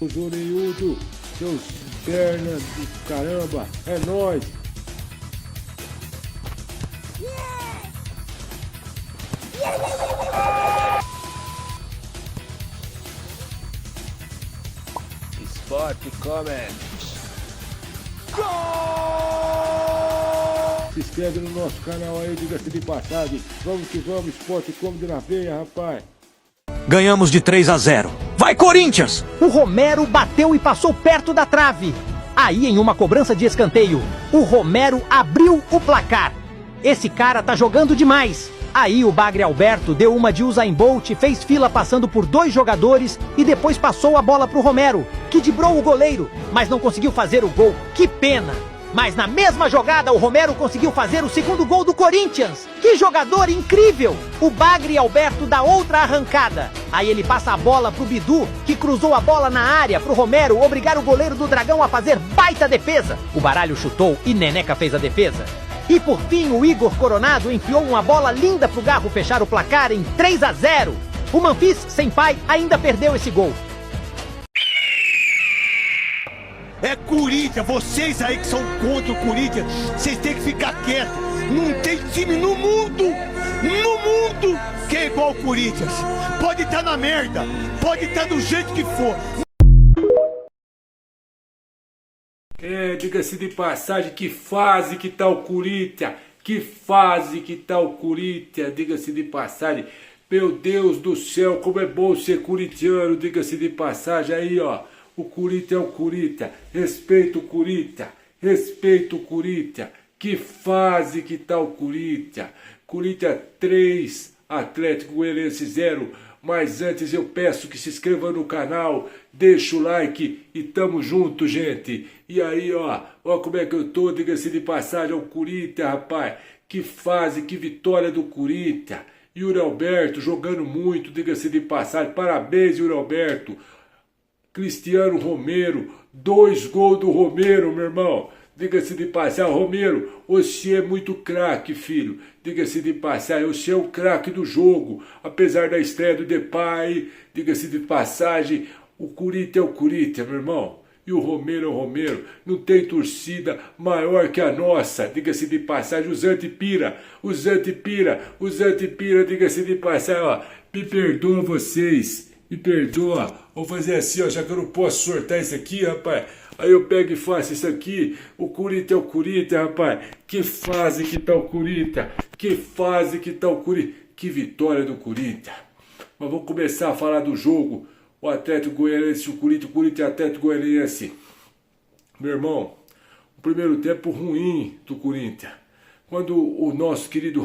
Zoneildo, seus perna do caramba, é nóis! Sport Comment. Se inscreve no nosso canal aí, diga-se de passagem. Vamos que vamos, Sport Comedy na veia, rapaz. Ganhamos de 3-0. Vai, Corinthians! O Romero bateu e passou perto da trave. Aí, em uma cobrança de escanteio, o Romero abriu o placar. Esse cara tá jogando demais. Aí o Bagre Alberto deu uma de Usain Bolt, fez fila passando por 2 jogadores e depois passou a bola pro Romero, que driblou o goleiro, mas não conseguiu fazer o gol. Que pena! Mas na mesma jogada o Romero conseguiu fazer o segundo gol do Corinthians. Que jogador incrível! O Bagre Alberto dá outra arrancada. Aí ele passa a bola pro Bidu, que cruzou a bola na área pro Romero obrigar o goleiro do Dragão a fazer baita defesa. O Baralho chutou e Neneca fez a defesa. E por fim o Igor Coronado enfiou uma bola linda pro Garro fechar o placar em 3-0. O Manfis, sem pai, ainda perdeu esse gol. É Corinthians, vocês aí que são contra o Corinthians, vocês têm que ficar quietos. Não tem time no mundo que é igual o Corinthians. Pode estar na merda, pode estar do jeito que for. Diga-se de passagem, que fase que tá o Corinthians, que fase que tá o Corinthians, diga-se de passagem. Meu Deus do céu, como é bom ser corintiano, diga-se de passagem aí, ó. O Corinthians é o Corinthians, respeita o Corinthians, respeita o Corinthians. Que fase que tá o Corinthians. Corinthians 3, Atlético Goianiense 0. Mas antes eu peço que se inscreva no canal, deixa o like e tamo junto, gente. E aí, ó como é que eu tô, diga-se de passagem, é o Corinthians, rapaz. Que fase, que vitória do Corinthians. Yuri Alberto jogando muito, diga-se de passagem. Parabéns, Yuri Alberto. Cristiano Romero, 2 gols do Romero, meu irmão. Diga-se de passagem, Romero, você é muito craque, filho. Diga-se de passagem, você é o craque do jogo. Apesar da estreia do Depay, diga-se de passagem, o Corinthians é o Corinthians, meu irmão. E o Romero é o Romero. Não tem torcida maior que a nossa. Diga-se de passagem, o Zante Pira, diga-se de passagem, ó. Me perdoa vocês. Me perdoa, vou fazer assim, ó, já que eu não posso sortar isso aqui, rapaz. Aí eu pego e faço isso aqui. O Corinthians é o Corinthians, rapaz. Que fase que tá o Corinthians. Que fase que tá o Corinthians. Que vitória do Corinthians. Mas vamos começar a falar do jogo. O Atlético Goianiense, o Corinthians Atlético Goianiense. Meu irmão, o primeiro tempo ruim do Corinthians. Quando o nosso querido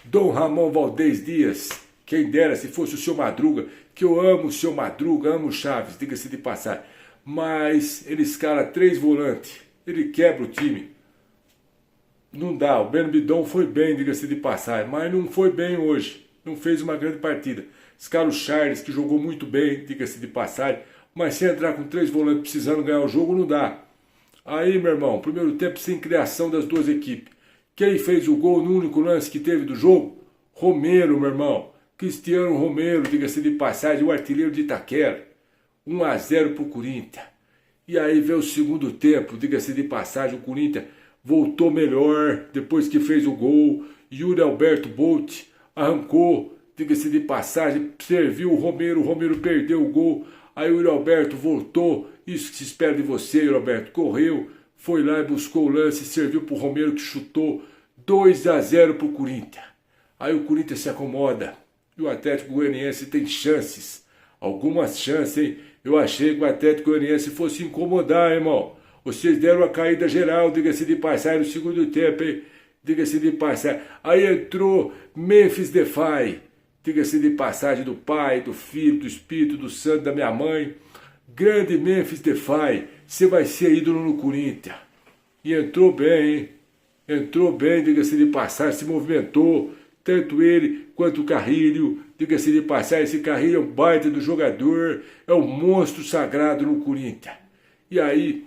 Dom Ramon Valdez Dias, quem dera se fosse o seu Madruga, que eu amo o seu Madruga, amo o Chaves, diga-se de passagem. Mas ele escala 3 volantes, ele quebra o time. Não dá, o Ben Bidon foi bem, diga-se de passagem, mas não foi bem hoje. Não fez uma grande partida. Escala o Charles, que jogou muito bem, diga-se de passagem. Mas se entrar com 3 volantes precisando ganhar o jogo, não dá. Aí, meu irmão, primeiro tempo sem criação das duas equipes. Quem fez o gol no único lance que teve do jogo? Romero, meu irmão. Cristiano Romero, diga-se de passagem, o artilheiro de Itaquera. 1-0 pro Corinthians. E aí veio o segundo tempo, diga-se de passagem, o Corinthians voltou melhor depois que fez o gol. Yuri Alberto Bolt arrancou, diga-se de passagem, serviu o Romero perdeu o gol. Aí o Yuri Alberto voltou, isso que se espera de você, Yuri Alberto, correu, foi lá e buscou o lance, serviu pro Romero que chutou. 2-0 pro Corinthians. Aí o Corinthians se acomoda. E o Atlético Goianiense tem chances. Algumas chances, hein? Eu achei que o Atlético Goianiense fosse incomodar, irmão. Vocês deram a caída geral, diga-se de passagem, no segundo tempo, hein? Diga-se de passagem. Aí entrou Memphis Depay. Diga-se de passagem, do Pai, do Filho, do Espírito, do Santo, da minha mãe. Grande Memphis Depay. Você vai ser ídolo no Corinthians. E entrou bem, hein? Entrou bem, diga-se de passagem, se movimentou. Tanto ele quanto o Carrilho, diga-se de passagem, esse Carrilho é um baita do jogador, é um monstro sagrado no Corinthians. E aí,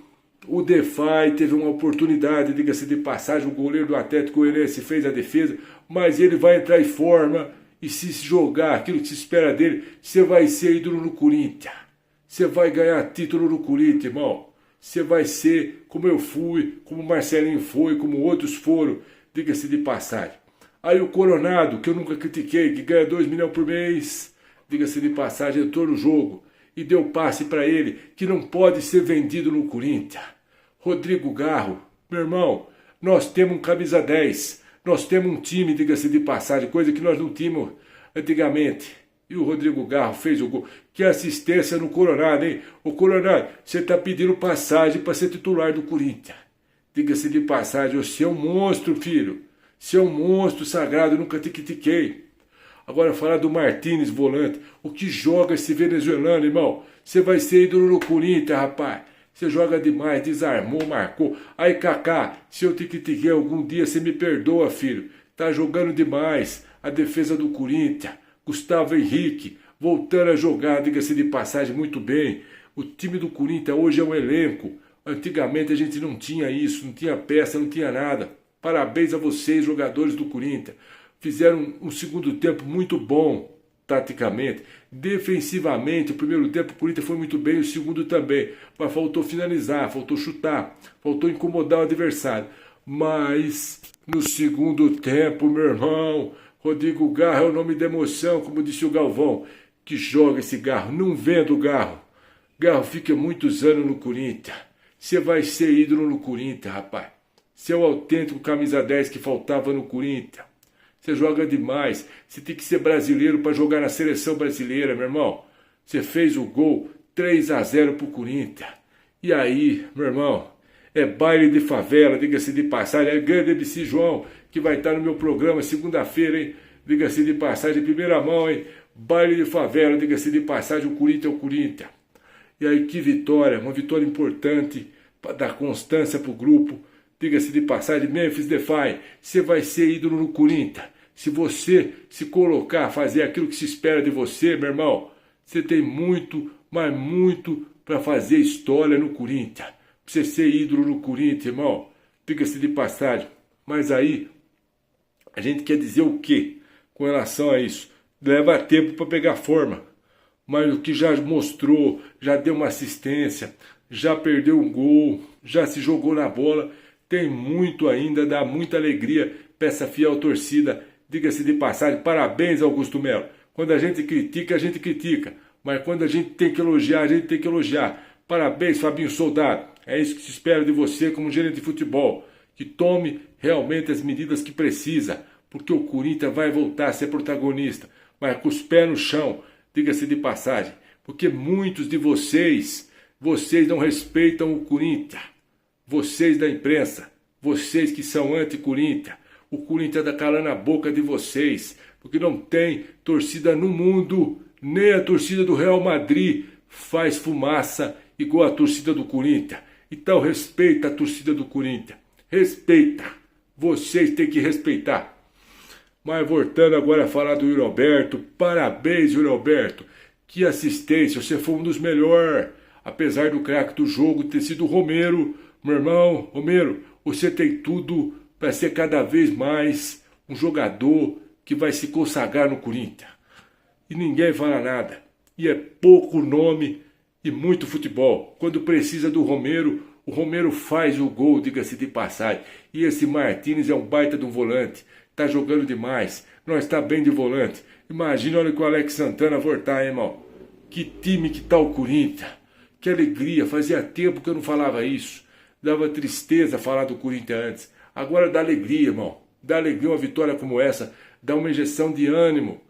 o Depay teve uma oportunidade, diga-se de passagem, o goleiro do Atlético Goianiense fez a defesa, mas ele vai entrar em forma, e se jogar aquilo que se espera dele, você vai ser ídolo no Corinthians. Você vai ganhar título no Corinthians, irmão. Você vai ser como eu fui, como o Marcelinho foi, como outros foram, diga-se de passagem. Aí o Coronado, que eu nunca critiquei, que ganha 2 milhões por mês, diga-se de passagem, entrou no jogo e deu passe para ele, que não pode ser vendido no Corinthians. Rodrigo Garro, meu irmão, nós temos um camisa 10, nós temos um time, diga-se de passagem, coisa que nós não tínhamos antigamente. E o Rodrigo Garro fez o gol. Que assistência no Coronado, hein? Ô Coronado, você tá pedindo passagem para ser titular do Corinthians. Diga-se de passagem, você é um monstro, filho. Você é um monstro sagrado, nunca te critiquei. Agora falar do Martínez, volante. O que joga esse venezuelano, irmão? Você vai ser ídolo no Corinthians, rapaz. Você joga demais, desarmou, marcou. Aí, Kaká, se eu te critiquei algum dia, você me perdoa, filho. Tá jogando demais a defesa do Corinthians. Gustavo Henrique, voltando a jogar, diga-se de passagem, muito bem. O time do Corinthians hoje é um elenco. Antigamente a gente não tinha isso, não tinha peça, não tinha nada. Parabéns a vocês, jogadores do Corinthians. Fizeram um segundo tempo muito bom, taticamente. Defensivamente, o primeiro tempo o Corinthians foi muito bem, o segundo também. Mas faltou finalizar, faltou chutar, faltou incomodar o adversário. Mas no segundo tempo, meu irmão, Rodrigo Garro é o nome da emoção, como disse o Galvão. Que joga esse Garro, não vendo o Garro. Garro fica muitos anos no Corinthians. Você vai ser ídolo no Corinthians, rapaz. Você é o autêntico camisa 10 que faltava no Corinthians. Você joga demais. Você tem que ser brasileiro para jogar na seleção brasileira, meu irmão. Você fez o gol 3-0 pro Corinthians. E aí, meu irmão, é baile de favela, diga-se de passagem. É grande MC João, que vai estar no meu programa segunda-feira, hein? Diga-se de passagem, primeira mão, hein? Baile de favela, diga-se de passagem, o Corinthians é o Corinthians. E aí que vitória, uma vitória importante para dar constância para o grupo. Diga-se de passagem, Memphis Depay, você vai ser ídolo no Corinthians. Se você se colocar, fazer aquilo que se espera de você, meu irmão, você tem muito, mas muito para fazer história no Corinthians. Pra você ser ídolo no Corinthians, irmão. Diga-se de passagem. Mas aí, a gente quer dizer o quê com relação a isso? Leva tempo para pegar forma. Mas o que já mostrou, já deu uma assistência, já perdeu um gol, já se jogou na bola, tem muito ainda, dá muita alegria para essa fiel torcida. Diga-se de passagem, parabéns, Augusto Melo. Quando a gente critica, mas quando a gente tem que elogiar, a gente tem que elogiar. Parabéns, Fabinho Soldado. É isso que se espera de você como gerente de futebol, que tome realmente as medidas que precisa, porque o Corinthians vai voltar a ser protagonista, mas com os pés no chão, diga-se de passagem, porque muitos de vocês não respeitam o Corinthians, vocês da imprensa, vocês que são anti-Corinthians, o Corinthians está calando a boca de vocês, porque não tem torcida no mundo, nem a torcida do Real Madrid faz fumaça igual a torcida do Corinthians. Então respeita a torcida do Corinthians, respeita, vocês têm que respeitar. Mas voltando agora a falar do Yuri Alberto, parabéns, Yuri Alberto, que assistência, você foi um dos melhores, apesar do craque do jogo ter sido o Romero. Meu irmão, Romero, você tem tudo para ser cada vez mais um jogador que vai se consagrar no Corinthians. E ninguém fala nada, e é pouco nome e muito futebol. Quando precisa do Romero, o Romero faz o gol, diga-se de passagem. E esse Martínez é um baita de um volante. Tá jogando demais. Nós está bem de volante. Imagina, olha que o Alex Santana voltar, hein, irmão. Que time que tá o Corinthians. Que alegria. Fazia tempo que eu não falava isso. Dava tristeza falar do Corinthians antes. Agora dá alegria, irmão. Dá alegria uma vitória como essa. Dá uma injeção de ânimo.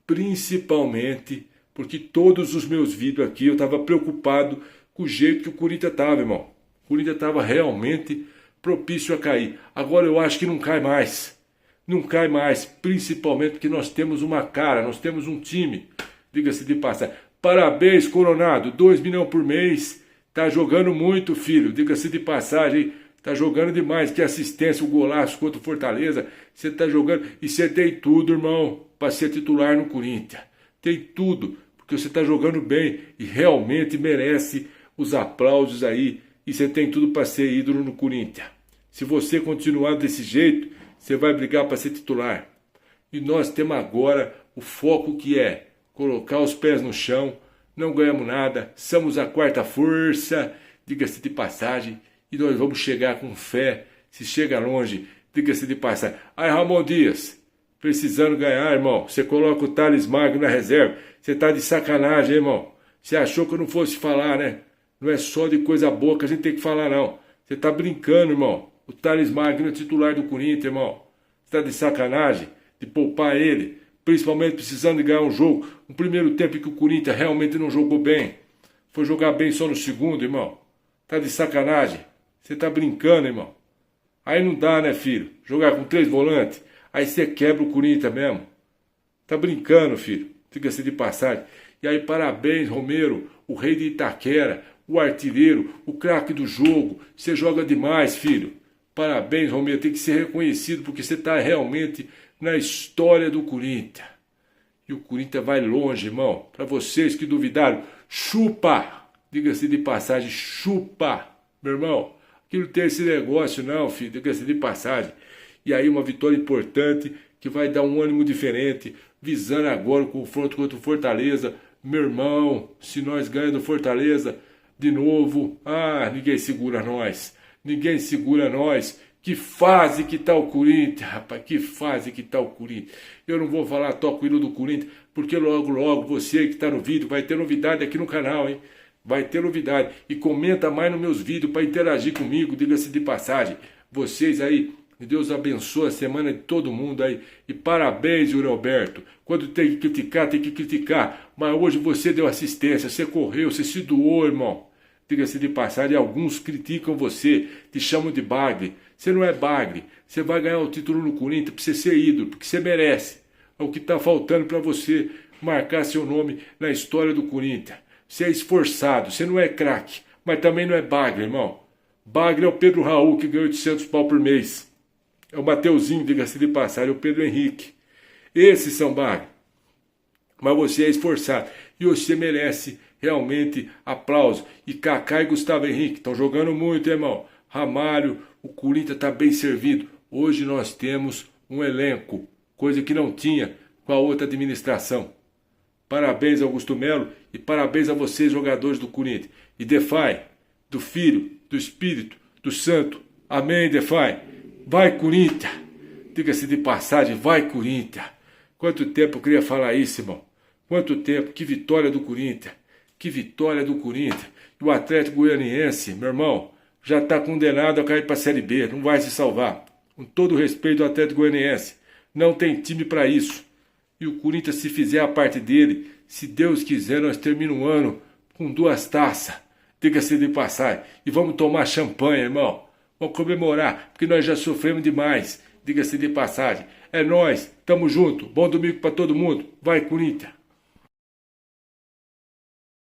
Principalmente porque todos os meus vídeos aqui eu estava preocupado com o jeito que o Corinthians estava, irmão. O Corinthians estava realmente propício a cair. Agora eu acho que não cai mais. Não cai mais, principalmente porque nós temos uma cara, nós temos um time. Diga-se de passagem. Parabéns, Coronado, 2 milhões por mês. Tá jogando muito, filho. Diga-se de passagem, tá jogando demais. Que assistência, o golaço contra o Fortaleza. Você tá jogando. E você tem tudo, irmão, para ser titular no Corinthians. Tem tudo, porque você tá jogando bem e realmente merece os aplausos aí. E você tem tudo para ser ídolo no Corinthians. Se você continuar desse jeito, você vai brigar para ser titular. E nós temos agora o foco que é colocar os pés no chão, não ganhamos nada, somos a quarta força, diga-se de passagem, e nós vamos chegar com fé, se chega longe, diga-se de passagem. Aí, Ramon Dias, precisando ganhar, irmão, você coloca o Thales Magno na reserva, você tá de sacanagem, hein, irmão? Você achou que eu não fosse falar, né? Não é só de coisa boa que a gente tem que falar, não. Você tá brincando, irmão. O Thales Magno é titular do Corinthians, irmão. Você tá de sacanagem de poupar ele, principalmente precisando de ganhar um jogo. Um primeiro tempo em que o Corinthians realmente não jogou bem. Foi jogar bem só no segundo, irmão. Tá de sacanagem. Você tá brincando, irmão. Aí não dá, né, filho? Jogar com 3 volantes. Aí você quebra o Corinthians mesmo. Tá brincando, filho. Fica-se de passagem. E aí, parabéns, Romero, o rei de Itaquera, o artilheiro, o craque do jogo. Você joga demais, filho. Parabéns, Romero. Tem que ser reconhecido porque você está realmente na história do Corinthians. E o Corinthians vai longe, irmão. Para vocês que duvidaram, chupa. Diga-se de passagem, chupa. Meu irmão, aqui não tem esse negócio não, filho. Diga-se de passagem. E aí uma vitória importante que vai dar um ânimo diferente, visando agora o confronto contra o Fortaleza. Meu irmão, se nós ganhamos do Fortaleza de novo, ninguém segura nós. Ninguém segura nós. Que fase que tá o Corinthians, rapaz, que fase que tá o Corinthians. Eu não vou falar toco o hino do Corinthians, porque logo, logo, você que tá no vídeo, vai ter novidade aqui no canal, hein? Vai ter novidade. E comenta mais nos meus vídeos para interagir comigo, diga-se de passagem. Vocês aí, Deus abençoe a semana de todo mundo aí. E parabéns, Yuri Alberto. Quando tem que criticar, tem que criticar. Mas hoje você deu assistência, você correu, você se doou, irmão. Diga-se de passagem, alguns criticam você, te chamam de bagre. Você não é bagre. Você vai ganhar o título no Corinthians para você ser ídolo, porque você merece. É o que está faltando para você marcar seu nome na história do Corinthians. Você é esforçado, você não é craque, mas também não é bagre, irmão. Bagre é o Pedro Raul, que ganha 800 pau por mês. É o Mateuzinho, diga-se de passagem, é o Pedro Henrique. Esses são bagre. Mas você é esforçado e você merece realmente aplauso. E Kaká e Gustavo Henrique estão jogando muito, irmão. Ramalho, o Corinthians está bem servido. Hoje nós temos um elenco, coisa que não tinha com a outra administração. Parabéns, Augusto Melo, e parabéns a vocês, jogadores do Corinthians. E Defy, do Filho, do Espírito, do Santo. Amém, Defy. Vai, Corinthians. Diga-se de passagem, vai, Corinthians. Quanto tempo eu queria falar isso, irmão. Quanto tempo, que vitória do Corinthians. Que vitória do Corinthians. E o Atlético Goianiense, meu irmão, já está condenado a cair para a Série B. Não vai se salvar. Com todo o respeito ao Atlético Goianiense. Não tem time para isso. E o Corinthians, se fizer a parte dele, se Deus quiser, nós terminamos o ano com 2 taças. Diga-se de passagem. E vamos tomar champanhe, irmão. Vamos comemorar, porque nós já sofremos demais. Diga-se de passagem. É nós, tamo junto. Bom domingo para todo mundo. Vai, Corinthians.